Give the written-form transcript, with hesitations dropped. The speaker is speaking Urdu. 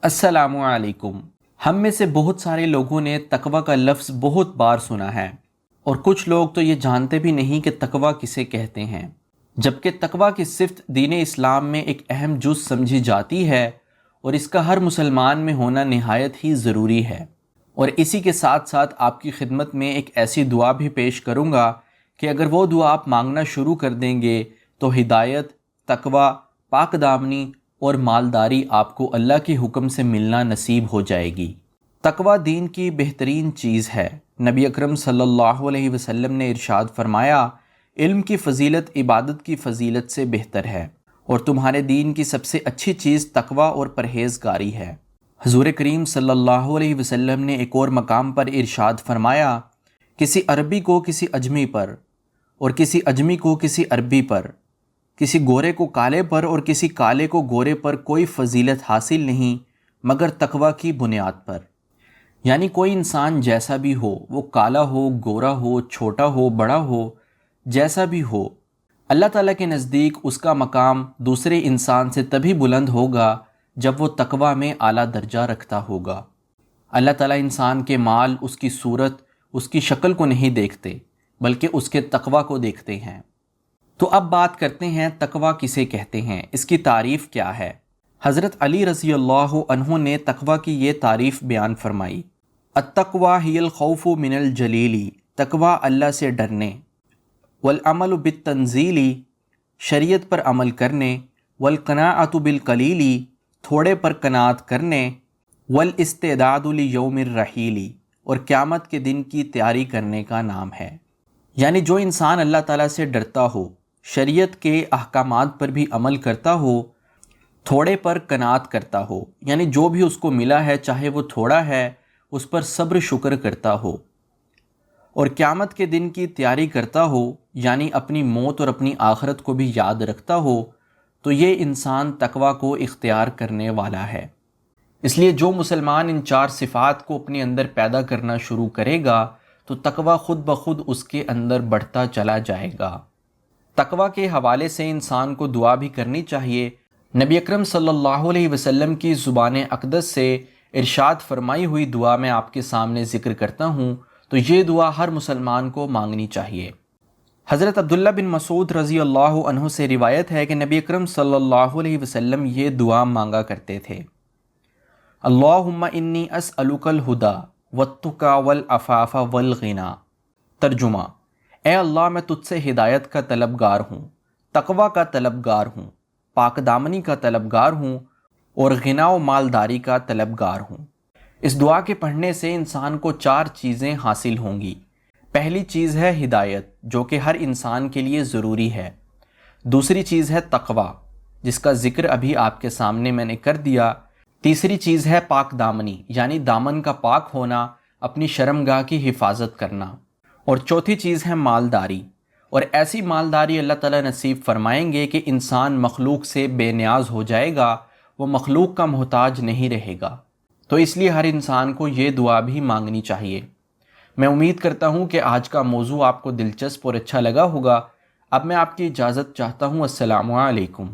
السلام علیکم۔ ہم میں سے بہت سارے لوگوں نے تقوی کا لفظ بہت بار سنا ہے، اور کچھ لوگ تو یہ جانتے بھی نہیں کہ تقوی کسے کہتے ہیں، جبکہ تقوی کی صفت دین اسلام میں ایک اہم جز سمجھی جاتی ہے، اور اس کا ہر مسلمان میں ہونا نہایت ہی ضروری ہے۔ اور اسی کے ساتھ ساتھ آپ کی خدمت میں ایک ایسی دعا بھی پیش کروں گا کہ اگر وہ دعا آپ مانگنا شروع کر دیں گے تو ہدایت، تقوی، پاک دامنی اور مالداری آپ کو اللہ کے حکم سے ملنا نصیب ہو جائے گی۔ تقوی دین کی بہترین چیز ہے۔ نبی اکرم صلی اللہ علیہ وسلم نے ارشاد فرمایا، علم کی فضیلت عبادت کی فضیلت سے بہتر ہے، اور تمہارے دین کی سب سے اچھی چیز تقوی اور پرہیزگاری ہے۔ حضور کریم صلی اللہ علیہ وسلم نے ایک اور مقام پر ارشاد فرمایا، کسی عربی کو کسی اجمی پر، اور کسی اجمی کو کسی عربی پر، کسی گورے کو کالے پر اور کسی کالے کو گورے پر کوئی فضیلت حاصل نہیں مگر تقوی کی بنیاد پر۔ یعنی کوئی انسان جیسا بھی ہو، وہ کالا ہو، گورا ہو، چھوٹا ہو، بڑا ہو، جیسا بھی ہو، اللہ تعالیٰ کے نزدیک اس کا مقام دوسرے انسان سے تبھی بلند ہوگا جب وہ تقوی میں اعلیٰ درجہ رکھتا ہوگا۔ اللہ تعالیٰ انسان کے مال، اس کی صورت، اس کی شکل کو نہیں دیکھتے، بلکہ اس کے تقوی کو دیکھتے ہیں۔ تو اب بات کرتے ہیں تقوی کسے کہتے ہیں، اس کی تعریف کیا ہے۔ حضرت علی رضی اللہ عنہ نے تقوی کی یہ تعریف بیان فرمائی، التقوی ہی الخوف من الجلیل، تقوی اللہ سے ڈرنے، والعمل بالتنزیل، شریعت پر عمل کرنے، والقناعۃ بالقلیل، تھوڑے پر قناعت کرنے، والاستعداد لیوم الرحیل، اور قیامت کے دن کی تیاری کرنے کا نام ہے۔ یعنی جو انسان اللہ تعالیٰ سے ڈرتا ہو، شریعت کے احکامات پر بھی عمل کرتا ہو، تھوڑے پر قناعت کرتا ہو، یعنی جو بھی اس کو ملا ہے چاہے وہ تھوڑا ہے اس پر صبر شکر کرتا ہو، اور قیامت کے دن کی تیاری کرتا ہو، یعنی اپنی موت اور اپنی آخرت کو بھی یاد رکھتا ہو، تو یہ انسان تقوی کو اختیار کرنے والا ہے۔ اس لیے جو مسلمان ان 4 صفات کو اپنے اندر پیدا کرنا شروع کرے گا تو تقوی خود بخود اس کے اندر بڑھتا چلا جائے گا۔ تقوی کے حوالے سے انسان کو دعا بھی کرنی چاہیے۔ نبی اکرم صلی اللہ علیہ وسلم کی زبان اقدس سے ارشاد فرمائی ہوئی دعا میں آپ کے سامنے ذکر کرتا ہوں، تو یہ دعا ہر مسلمان کو مانگنی چاہیے۔ حضرت عبداللہ بن مسعود رضی اللہ عنہ سے روایت ہے کہ نبی اکرم صلی اللہ علیہ وسلم یہ دعا مانگا کرتے تھے، اللہم انی اسألک الہدی والتقی والعفاف والغنی۔ ترجمہ، اے اللہ میں تجھ سے ہدایت کا طلبگار ہوں، تقوی کا طلبگار ہوں، پاک دامنی کا طلبگار ہوں، اور غنا و مالداری کا طلبگار ہوں۔ اس دعا کے پڑھنے سے انسان کو 4 چیزیں حاصل ہوں گی۔ پہلی چیز ہے ہدایت، جو کہ ہر انسان کے لیے ضروری ہے۔ دوسری چیز ہے تقوی، جس کا ذکر ابھی آپ کے سامنے میں نے کر دیا۔ تیسری چیز ہے پاک دامنی، یعنی دامن کا پاک ہونا، اپنی شرمگاہ کی حفاظت کرنا۔ اور چوتھی چیز ہے مالداری، اور ایسی مالداری اللہ تعالیٰ نصیب فرمائیں گے کہ انسان مخلوق سے بے نیاز ہو جائے گا، وہ مخلوق کا محتاج نہیں رہے گا۔ تو اس لیے ہر انسان کو یہ دعا بھی مانگنی چاہیے۔ میں امید کرتا ہوں کہ آج کا موضوع آپ کو دلچسپ اور اچھا لگا ہوگا۔ اب میں آپ کی اجازت چاہتا ہوں۔ السلام علیکم۔